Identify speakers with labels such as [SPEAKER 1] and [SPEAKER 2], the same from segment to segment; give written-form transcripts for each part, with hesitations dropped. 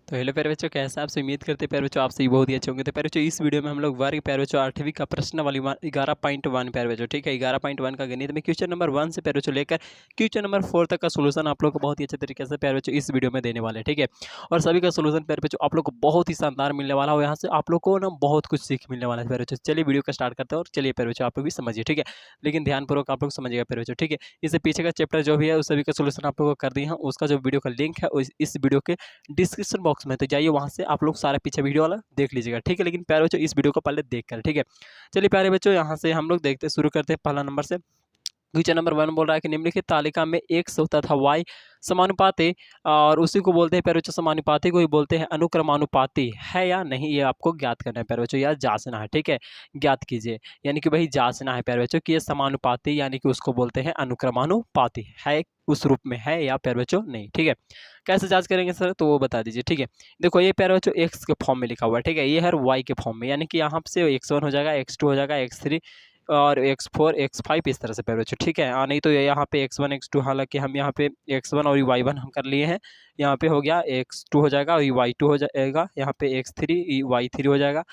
[SPEAKER 1] तो हेलो प्यारे बच्चों, कैसे आपसे उम्मीद करते हैं प्यारे बच्चों आप सही बहुत ही अच्छे होंगे। तो प्यारे बच्चों इस वीडियो में हम लोग वर्ग प्यारे बच्चों 8वीं का प्रश्न वाली 11.1 प्यारे बच्चों, ठीक है 11.1 का गणित में क्वेश्चन नंबर 1 से प्यारे बच्चों लेकर क्वेश्चन नंबर 4 तक का सोल्यूशन आप लोग को बहुत ही अच्छे तरीके से प्यारे बच्चों इस वीडियो में देने वाले हैं, ठीक है। और सभी का सोल्यूशन प्यारे बच्चों आप लोग को बहुत ही शानदार मिलने वाला है और यहाँ से आप लोग को ना बहुत कुछ सीख मिलने वाला है प्यारे बच्चों। चलिए वीडियो का स्टार्ट करते हैं और चलिए प्यारे बच्चों आप लोग भी समझिए, ठीक है। लेकिन ध्यानपूर्वक आप लोग समझिएगा प्यारे बच्चों, ठीक है। इससे पीछे का चैप्टर जो भी है उस सभी का सोल्यूशन आप लोग को कर दिए हैं, उसका जो वीडियो का लिंक है इस वीडियो के डिस्क्रिप्शन बॉक्स में, तो जाइए वहाँ से आप लोग सारा पीछे वीडियो वाला देख लीजिएगा, ठीक है। लेकिन प्यारे बच्चों इस वीडियो को पहले देख कर, ठीक है। चलिए प्यारे बच्चों यहाँ से हम लोग देखते शुरू करते हैं पहला नंबर से। क्वेश्चन नंबर 1 बोल रहा है कि निम्नलिखित तालिका में x तथा y समानुपाती और उसी को बोलते हैं प्यारे बच्चों, समानुपाती को ही बोलते हैं अनुक्रमानुपाती है या नहीं, ये आपको ज्ञात करना है प्यारे बच्चों, या जांचना है, ठीक है। ज्ञात कीजिए यानी कि वही जांचना है प्यारे बच्चों कि ये समानुपाती यानी कि उसको बोलते हैं अनुक्रमानुपाती है, उस रूप में है या प्यारे बच्चों नहीं, ठीक है। कैसे जांच करेंगे सर, तो वो बता दीजिए, ठीक है। देखो ये प्यारे बच्चों एक्स के फॉर्म में लिखा हुआ है, ठीक है। ये है वाई के फॉर्म में, यानी कि यहाँ से x1 हो जाएगा, x2 हो जाएगा, x3 और x4 x5 इस तरह से प्यारे बच्चों, ठीक है। नहीं तो यहाँ पे x1 x2, हालांकि हम यहाँ पे x1 और y1 हम कर लिए हैं, यहाँ पे हो गया x2 हो जाएगा और y2 हो जाएगा, यहाँ पे x3 y3 हो जाएगा।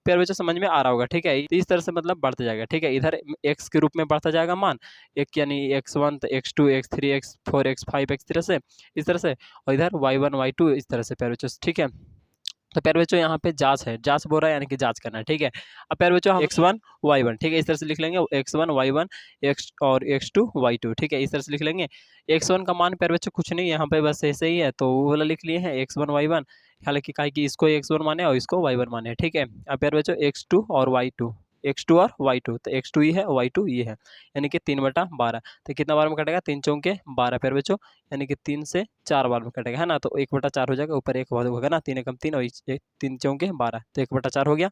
[SPEAKER 1] प्यारे बच्चों समझ में आ रहा होगा, ठीक है। तो इस तरह से मतलब बढ़ता जाएगा, ठीक है। इधर x के रूप में बढ़ता जाएगा मान एक, यानी x1 तो x2 x3 x4 x5 इस तरह से, और इधर y1 y2 इस तरह से प्यारे बच्चों, ठीक है। तो प्यारे बच्चों यहाँ पे जांच है, जांच बोल रहा है यानी कि जांच करना है, ठीक है। अब प्यारे बच्चों हम x1 y1, ठीक है, इस तरह से लिख लेंगे x1 y1 x और x2 y2, ठीक है, इस तरह से लिख लेंगे। x1 का मान प्यारे बच्चों कुछ नहीं, यहाँ पे बस ऐसे ही है, तो वो वाला लिख लिए हैं x1 y1, हालांकि कहा कि इसको x1 माने और इसको y1 माने, ठीक है। अब प्यारे बच्चों x2 और y2, x2 और y2, तो x2 ये है y2 ये है, यानी कि 3/12। तो कितना बार में कटेगा, 3 चौके 12 प्यारे बच्चों, यानी कि 3 से 4 बार में कटेगा, है ना। तो 1/4 हो जाएगा, ऊपर 1 होगा ना, 3 एकम 3 और 3 चौके 12, तो 1/4 हो गया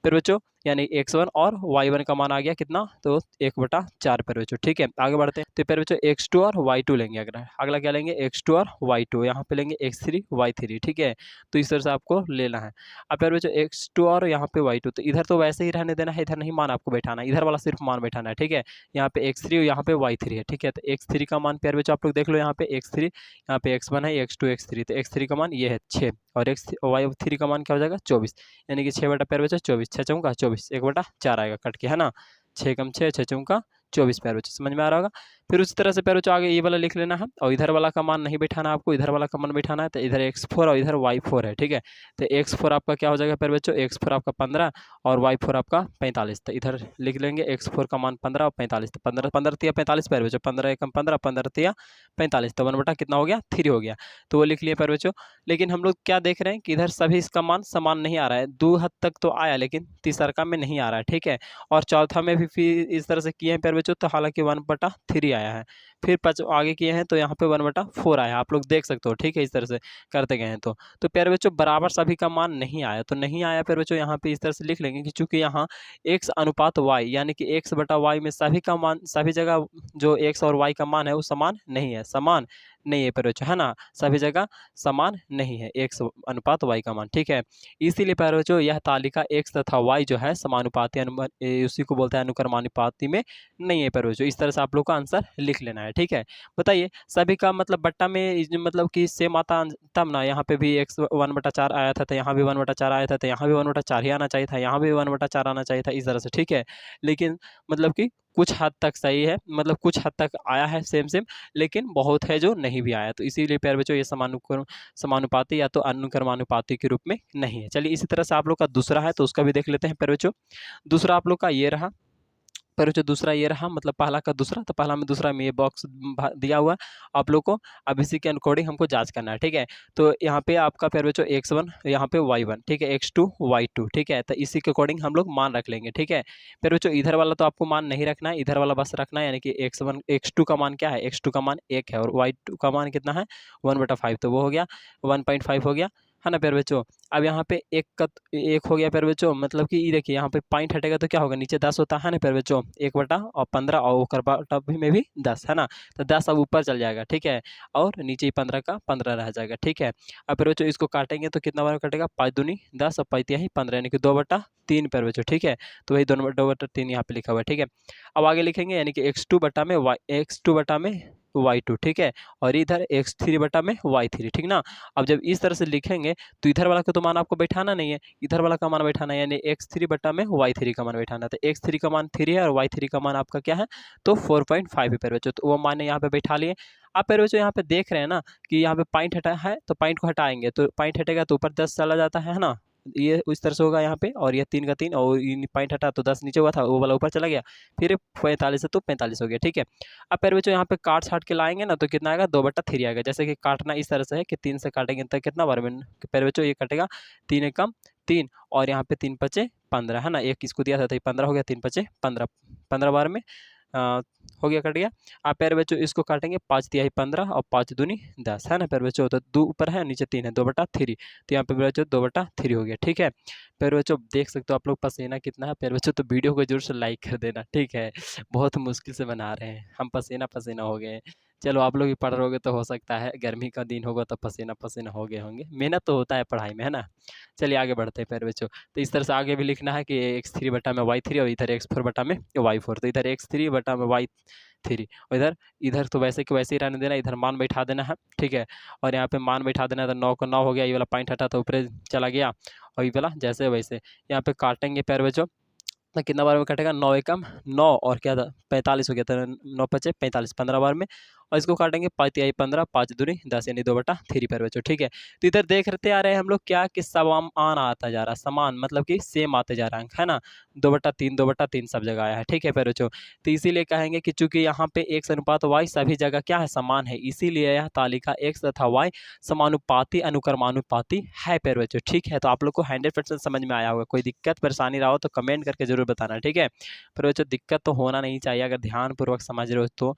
[SPEAKER 1] फिर बच्चों। यानी x1 और y1 का मान आ गया कितना, तो 1/4 फिर बच्चों, ठीक है। आगे बढ़ते हैं, तो फिर बच्चों x2 और y2 लेंगे, अगला क्या लेंगे, x2 और y2, यहाँ पे लेंगे x3 y3, ठीक है। तो इस तरह से आपको लेना है। अब फिर बच्चों x2 और यहाँ पे y2, तो इधर तो वैसे ही रहने देना है, इधर नहीं मान आपको बैठाना है, इधर वाला सिर्फ मान बैठाना है, ठीक है। यहाँ पे x3 और यहाँ पे y3 है, ठीक है। तो x3 का मान प्यारे बच्चों आप लोग देख लो, यहाँ पे x3, यहाँ पे x1 है, x2 x3, तो x3 का मान ये है 6 और y3 का मान क्या हो जाएगा 24, यानी कि 6 प्यारे बच्चों 24, 6 चौका 24, 1/4 आएगा कट के, है ना। 6 कम 6, 6 चौका 24 प्यारे बच्चों, समझ में आ रहा होगा। फिर उसी तरह से प्यारे बच्चों आगे ये वाला लिख लेना है, और इधर वाला का मान नहीं बैठाना आपको, इधर वाला का मान बैठाना है। तो इधर x4 और इधर y4 है, ठीक है। तो x4 आपका क्या हो जाएगा प्यारे बच्चों, x4 आपका 15 और y4 आपका 45, तो इधर लिख लेंगे x4 का मान 15 और 45, तो 15 15 तिया 45 प्यारे बच्चों, 15 एकम 15 15 तिया 45, तो 1 कितना हो गया 3 हो गया, तो वो लिख लिए प्यारे बच्चों। लेकिन हम लोग क्या देख रहे हैं कि इधर सभी इसका मान समान नहीं आ रहा है, 2 हद तक तो आया लेकिन तीसरा में नहीं आ रहा है, ठीक है। और चौथा में भी फिर इस तरह से किए हैं प्यारे बच्चों, तो हालांकि 1/3 आया है। फिर आगे किए हैं तो यहाँ पे 1/4 आया है, आप लोग देख सकते हो, ठीक है। इस तरह से करते गए हैं तो प्यारे बच्चों बराबर सभी का मान नहीं आया, तो नहीं आया प्यारे बच्चों, यहाँ पे इस तरह से लिख लेंगे कि चूंकि यहाँ x अनुपात y यानी कि x/y में सभी का मान, सभी जगह जो x और y का मान है वो समान नहीं है, समान नहीं है प्यारे बच्चों, है ना। सभी जगह समान नहीं है x अनुपात y का मान, ठीक है। इसीलिए प्यारे बच्चों यह तालिका x तथा y जो है समानुपाती उसी को बोलते हैं अनुक्रमानुपाती में नहीं है प्यारे बच्चों। इस तरह से आप लोग का आंसर लिख लेना है, ठीक है। बताइए सभी का मतलब बट्टा में मतलब कि सेम आता तब ना, यहाँ पे भी x 1/4 आया था, तो यहाँ भी 1/4 आया था, तो यहाँ भी 1/4 ही आना चाहिए था, यहाँ भी 1/4 आना चाहिए था, इस तरह से, ठीक है। लेकिन मतलब कि कुछ हद तक सही है, मतलब कुछ हद तक आया है सेम सेम, लेकिन बहुत है जो नहीं भी आया, तो इसीलिए प्यारे बच्चों ये समानुपाती या तो अनुक्रमानुपाती के रूप में नहीं है। चलिए इसी तरह से आप लोग का दूसरा है, तो उसका भी देख लेते हैं प्यारे बच्चों। दूसरा आप लोग का ये रहा पर जो दूसरा ये रहा, मतलब पहला का दूसरा, तो पहला में दूसरा में ये बॉक्स दिया हुआ आप लोग को। अब इसी के अकॉर्डिंग हमको जांच करना है, ठीक है। तो यहाँ पे आपका प्यारे बच्चों x1, यहाँ पे y1, ठीक है, x2 y2, ठीक है। तो इसी के अकॉर्डिंग हम लोग मान रख लेंगे, ठीक है। प्यारे बच्चों इधर वाला तो आपको मान नहीं रखना है, इधर वाला बस रखना है, यानी कि x1 x2 का मान क्या है, x2 का मान 1 है और y2 का मान कितना है 1/5, तो वो हो गया 1.5 हो गया, है ना प्यारे बच्चों। अब यहाँ पे एक हो गया प्यारे बच्चों, मतलब कि ये देखिए यहाँ पे पॉइंट हटेगा तो क्या होगा, नीचे 10 होता है ना प्यारे बच्चों, 1/15 और ऊपर बटा में भी 10, है ना। तो 10 अब ऊपर चल जाएगा, ठीक है, और नीचे 15 का 15 रह जाएगा, ठीक है। अब प्यारे बच्चों इसको काटेंगे तो कितना बार कटेगा, 5 दूनी 10 और 5 तिहाई 15, यानी कि 2/3 प्यारे बच्चों, ठीक है। तो वही 2/3 यहाँ पे लिखा हुआ है, ठीक है। अब आगे लिखेंगे, यानी कि x2 बटा में y2, ठीक है, और इधर x3 बटा में y3, ठीक ना। अब जब इस तरह से लिखेंगे तो इधर वाला का तो मान आपको बैठाना नहीं है, इधर वाला का मान बैठाना है, यानी x3 बटा में y3 का मान बैठाना है। तो x3 का मान 3 है और y3 का मान आपका क्या है, तो 4.5 है प्यारे बच्चों। तो वो मान यहाँ पे बैठा लिए। आप प्यारे बच्चों यहाँ पे देख रहे हैं ना कि यहाँ पे पॉइंट हटा है, तो पॉइंट को हटाएंगे तो पॉइंट हटेगा तो ऊपर 10 चला जाता है ना, ये उस तरह से होगा यहाँ पे, और ये 3 का 3 और पॉइंट हटा तो 10 नीचे हुआ था, वो वाला ऊपर चला गया, फिर 45 है तो 45 हो गया, ठीक है। अब प्यारे बच्चों यहाँ पे काट छाट के लाएंगे ना तो कितना आएगा, 2/3 आएगा। जैसे कि काटना इस तरह से है कि 3 से काटेंगे तो कितना बार में प्यारे बच्चों ये कटेगा, 3 एकम 3 और यहाँ पे 3 पचे 15 है ना, एक किसको दिया था तो 15 हो गया, 3 पचे 15, 15 बार में हो गया, कट गया। आप प्यारे बच्चों इसको काटेंगे, 5 तिहाई 15 और 5 दूनी 10 है ना प्यारे बच्चों, तो 2 ऊपर है नीचे 3 है, 2/3, तो यहाँ पे प्यारे बच्चों 2/3 हो गया, ठीक है। प्यारे बच्चों देख सकते हो आप लोग पसीना कितना है प्यारे बच्चों, तो वीडियो को जरूर से लाइक कर देना, ठीक है। बहुत मुश्किल से बना रहे हैं हम, पसीना पसीना हो गए। चलो आप लोग भी पढ़ रहे होगे तो हो सकता है गर्मी का दिन होगा तो पसीना पसीना हो गए होंगे, मेहनत तो होता है पढ़ाई में, है ना। चलिए आगे बढ़ते हैं प्यारे बच्चों। तो इस तरह से आगे भी लिखना है कि x3 बटा में y3 और इधर x4 बटा में y4, तो इधर x3 बटा में y3 और इधर इधर तो वैसे कि वैसे ही रहने देना, इधर मान बैठा देना है, ठीक है। और यहाँ पे मान बैठा देना है, तो 9 का 9 हो गया, ये वाला पॉइंट हटा तो ऊपर चला गया, और ये वाला जैसे वैसे यहाँ पे काटेंगे प्यारे बच्चों, तो कितना बार में कटेगा, 9 एकम 9 और क्या था 45 हो गया, तो 9 पचे 45, 15 बार में, और इसको काटेंगे 5 तिहाई 15, 5 दूनी 10 यानी 2/3 प्यारे बच्चों, ठीक है। तो इधर देख रहे आ रहे हैं हम लोग क्या कि समान आता जा रहा है, समान मतलब कि सेम आते जा रहा है, है ना। 2/3 सब जगह आया है, ठीक है प्यारे बच्चों। तो इसीलिए कहेंगे कि चूंकि यहाँ पे x अनुपात y सभी जगह क्या है, समान है, इसीलिए यह तालिका x तथा y समानुपाती अनुक्रमानुपाती है प्यारे बच्चों, ठीक है। तो आप लोग को 100% समझ में आया होगा। कोई दिक्कत परेशानी रहा हो तो कमेंट करके जरूर बताना, ठीक है। प्यारे बच्चों दिक्कत तो होना नहीं चाहिए अगर ध्यानपूर्वक समझ रहे हो तो।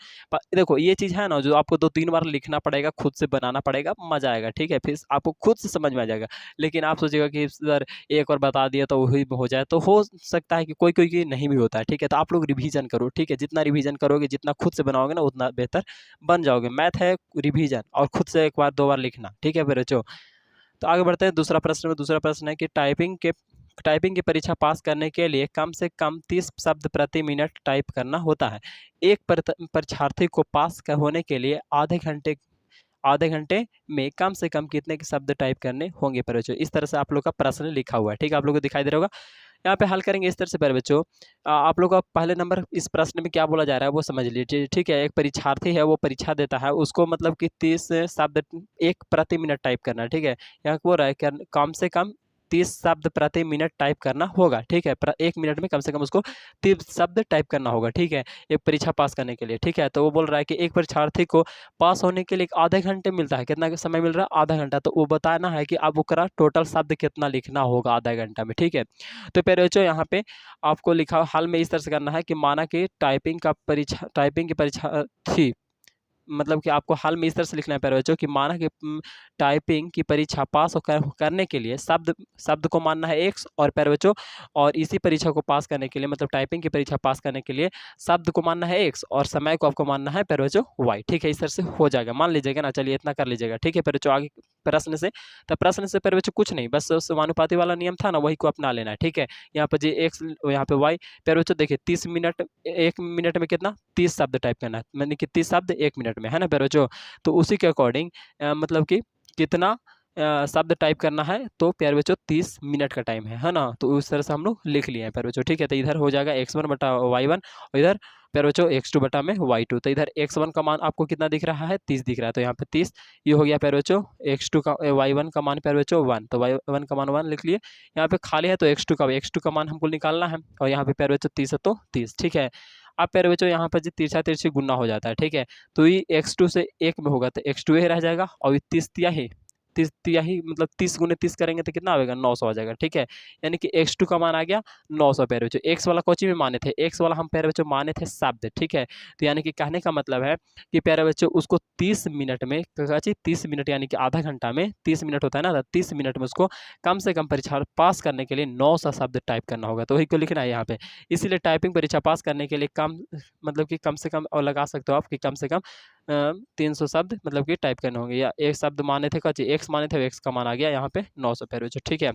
[SPEAKER 1] देखो ये चीज़ है ना जो आपको 2-3 बार लिखना पड़ेगा, खुद से बनाना पड़ेगा, मजा आएगा, ठीक है। फिर आपको खुद से समझ में आ जाएगा। लेकिन आप सोचिएगा कि सर एक और बता दिया तो वही हो जाए, तो हो सकता है कि कोई कोई की नहीं भी होता है, ठीक है। तो आप लोग रिवीजन करो, ठीक है। जितना रिवीजन करोगे, जितना खुद से बनाओगे ना, उतना बेहतर बन जाओगे। मैथ है रिवीजन और खुद से 1 बार 2 बार लिखना, ठीक है मेरे बच्चों। तो आगे बढ़ते हैं दूसरा प्रश्न में। दूसरा प्रश्न है कि टाइपिंग की परीक्षा पास करने के लिए कम से कम 30 शब्द प्रति मिनट टाइप करना होता है। एक परीक्षार्थी को पास होने के लिए आधे घंटे में कम से कम कितने के शब्द टाइप करने होंगे प्यारे बच्चों। इस तरह से आप लोग का प्रश्न लिखा हुआ है, ठीक है, आप लोग को दिखाई दे रहा होगा। यहाँ पे हल करेंगे इस तरह से प्यारे बच्चों। आप लोग का पहले नंबर इस प्रश्न में क्या बोला जा रहा है वो समझ लीजिए, ठीक है। एक परीक्षार्थी है, वो परीक्षा देता है, उसको मतलब कि 30 शब्द 1 प्रति मिनट टाइप करना है, ठीक है। यहाँ बोल रहा है कि कम से कम 30 शब्द प्रति मिनट टाइप करना होगा, ठीक है। 1 मिनट में कम से कम उसको 30 शब्द टाइप करना होगा, ठीक है, एक परीक्षा पास करने के लिए, ठीक है। तो वो बोल रहा है कि एक परीक्षार्थी को पास होने के लिए आधे घंटे मिलता है, कितना समय मिल रहा है, आधा घंटा। तो वो बताना है कि अब उसका टोटल शब्द कितना लिखना होगा आधा घंटा में, ठीक है। तो प्यारे बच्चों यहाँ पे आपको लिखा हाल में इस तरह से करना है कि माना कि टाइपिंग की परीक्षा थी, मतलब कि आपको हाल में इस तरह से लिखना है प्यारे बच्चों कि माना कि टाइपिंग की परीक्षा पास करने के लिए शब्द को मानना है x, और प्यारे बच्चों और इसी परीक्षा को पास करने के लिए मतलब टाइपिंग की परीक्षा पास करने के लिए शब्द को मानना है x और समय को आपको मानना है प्यारे बच्चों y, ठीक है। इस तरह से हो जाएगा, मान लीजिएगा ना। चलिए इतना कर लीजिएगा, ठीक है प्यारे बच्चों। आगे प्रश्न से, तो प्रश्न से प्यारे बच्चों कुछ नहीं, बस समानुपाती वाला नियम था ना, वही को अपना लेना है, ठीक है। यहाँ पर जी x, यहाँ पे y। प्यारे बच्चों देखिए 30 मिनट, 1 मिनट में कितना 30 शब्द टाइप करना है, मैंने कि 30 शब्द 1 मिनट में, है ना प्यारे बच्चों। तो उसी के अकॉर्डिंग मतलब कि कितना शब्द टाइप करना है, तो प्यारे बच्चों 30 मिनट का टाइम है ना। तो उस तरह से हम लोग लिख लिए हैं प्यारे बच्चों, ठीक है। तो इधर हो जाएगा x1 बटा y1 और इधर प्यारे बच्चों x2 बटा में y2। तो इधर x1 का मान आपको कितना दिख रहा है, 30 दिख रहा है, तो यहाँ पे 30 ये हो गया प्यारे बच्चों। x2 का y1 का मान प्यारे बच्चों 1, तो y1 का मान 1 लिख लिए। यहाँ पे खाली है तो x2 का मान हमको निकालना है, और यहाँ पे प्यारे बच्चों 30 है तो 30, ठीक है। अब प्यारे बच्चों यहाँ पर जी तिरछा तिरछी गुना हो जाता है, ठीक है। तो ये x2 से 1 में होगा तो x2 ही रह जाएगा, और ये 30 तिहाई मतलब 30 गुने 30 करेंगे तो कितना आएगा, 900 आ जाएगा, ठीक है। यानी कि x2 का मान आ गया 900 प्यारे बच्चों। x वाला कोची में माने थे, x वाला हम प्यारे बच्चों माने थे शब्द, ठीक है। तो यानी कि कहने का मतलब है कि प्यारे बच्चों उसको 30 मिनट में 30 मिनट यानी कि आधा घंटा में 30 मिनट होता है ना, तो 30 मिनट में उसको कम से कम परीक्षा पास करने के लिए 900 शब्द टाइप करना होगा, तो वही को लिखना है यहाँ पे। इसीलिए टाइपिंग परीक्षा पास करने के लिए कम मतलब कि कम से कम, और लगा सकते हो आप कि कम से कम 300 शब्द मतलब कि टाइप करने होंगे, या एक शब्द माने थे, x माने थे, x का मान आ गया यहाँ पे 900 प्यारे बच्चों, ठीक है।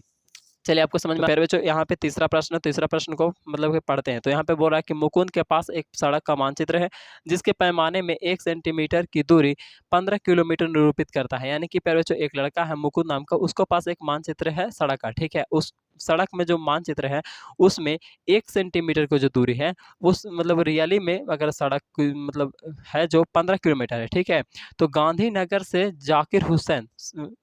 [SPEAKER 1] चलिए आपको समझ में प्यारे बच्चों, यहाँ पे तीसरा प्रश्न, तीसरा प्रश्न को मतलब कि पढ़ते हैं। तो यहाँ पे बोल रहा है कि मुकुंद के पास एक सड़क का मानचित्र है जिसके पैमाने में 1 सेंटीमीटर की दूरी 15 किलोमीटर निरूपित करता है। यानी कि प्यारे बच्चों, एक लड़का है मुकुंद नाम का, उसके पास एक मानचित्र है सड़क का, ठीक है। उस सड़क में जो मानचित्र है उसमें 1 सेंटीमीटर की जो दूरी है उस मतलब रियली में अगर सड़क मतलब है जो 15 किलोमीटर है, ठीक है। तो गांधीनगर से जाकिर हुसैन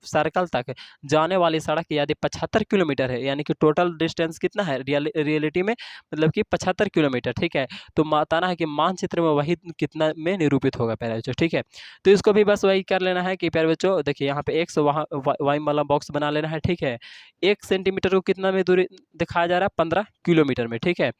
[SPEAKER 1] सर्कल तक जाने वाली सड़क यदि 75 किलोमीटर है, यानी कि टोटल डिस्टेंस कितना है रियलिटी में मतलब कि 75 किलोमीटर, ठीक है। तो बताना है कि मानचित्र में वही कितना में निरूपित होगा प्यारे बच्चों, ठीक है। तो इसको भी बस वही कर लेना है कि प्यारे बच्चों देखिए यहाँ पे एक्स वहाँ वाई वाला बॉक्स बना लेना है, ठीक है। 1 सेंटीमीटर को कितना में दूरी दिखाया जा रहा है, 15 किलोमीटर में, ठीक है।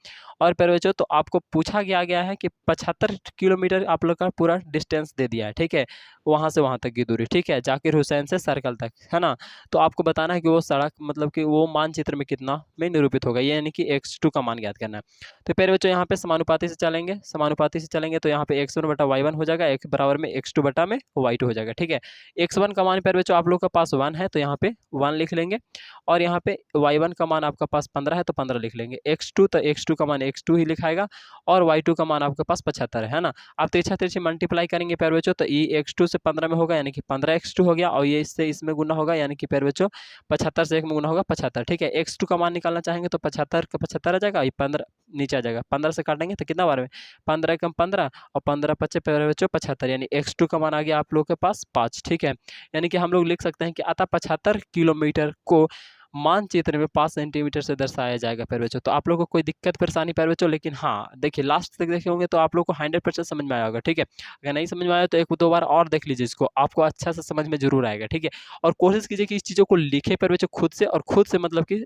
[SPEAKER 1] और प्यारे बच्चों तो आपको पूछा गया है कि 75 किलोमीटर आप लोग का पूरा डिस्टेंस दे दिया है, ठीक है, वहाँ से वहाँ तक की दूरी, ठीक है, जाकिर हुसैन से सर्कल तक, है ना। तो आपको बताना है कि वो सड़क मतलब कि वो मानचित्र में कितना में निरूपित होगा, ये यानी कि x2 का मान ज्ञात करना है। तो प्यारे बच्चों यहाँ पे समानुपाती से चलेंगे, समानुपाती से चलेंगे तो यहाँ पे x1 बटा y1 हो जाएगा, x बराबर में x2 बटा में y2 हो जाएगा, ठीक है। x1 का मान प्यारे बच्चों आप लोग के पास 1 है तो यहाँ पे 1 लिख लेंगे, और यहाँ पे y1 का मान आपका पास 15 है तो 15 लिख लेंगे। x2 तो x2 का मान x2 ही लिखाएगा, और y2 का मान आपके पास 75 है ना। आप तिरछा तिरछी मल्टीप्लाई करेंगे प्यारे बच्चों तो ये x2 से 15 में होगा यानी कि 15x2 हो गया, और ये इससे इसमें गुना होगा यानी कि प्यारे बच्चों 75 से 1 में गुना होगा 75, ठीक है। x2 का मान निकालना चाहेंगे तो 75 का 75 आ जाएगा, ये 15 नीचे आ जाएगा, 15 से काटेंगे तो कितना बार में 15 कम 15 और 15 पच्चे प्यारे बच्चों 75, यानी x2 का मान आ गया आप लोग के पास 5, ठीक है। यानी कि हम लोग लिख सकते हैं कि अतः 75 किलोमीटर को मानचित्र में 5 सेंटीमीटर से दर्शाया जाएगा प्यारे बच्चों। तो आप लोगों को कोई दिक्कत परेशानी प्यारे बच्चों, लेकिन हाँ देखिए लास्ट तक देखे होंगे तो आप लोग को 100% समझ में आया होगा, ठीक है। अगर नहीं समझ में आया तो 1-2 बार और देख लीजिए इसको, आपको अच्छा से समझ में जरूर आएगा, ठीक है। और कोशिश कीजिए कि इस चीज़ों को लिखे प्यारे बच्चों खुद से, और खुद से मतलब कि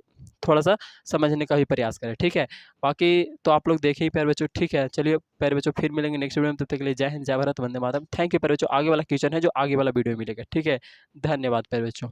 [SPEAKER 1] थोड़ा सा समझने का भी प्रयास करें, ठीक है। बाकी तो आप लोग देखे ही प्यारे बच्चों, ठीक है। चलिए प्यारे बच्चों फिर मिलेंगे नेक्स्ट वीडियो में, तब तक के लिए जय हिंद, जय भारत, वंदे मातरम। थैंक यू प्यारे बच्चों। आगे वाला क्वेश्चन है जो आगे वाला वीडियो में मिलेगा, ठीक है। धन्यवाद प्यारे बच्चों।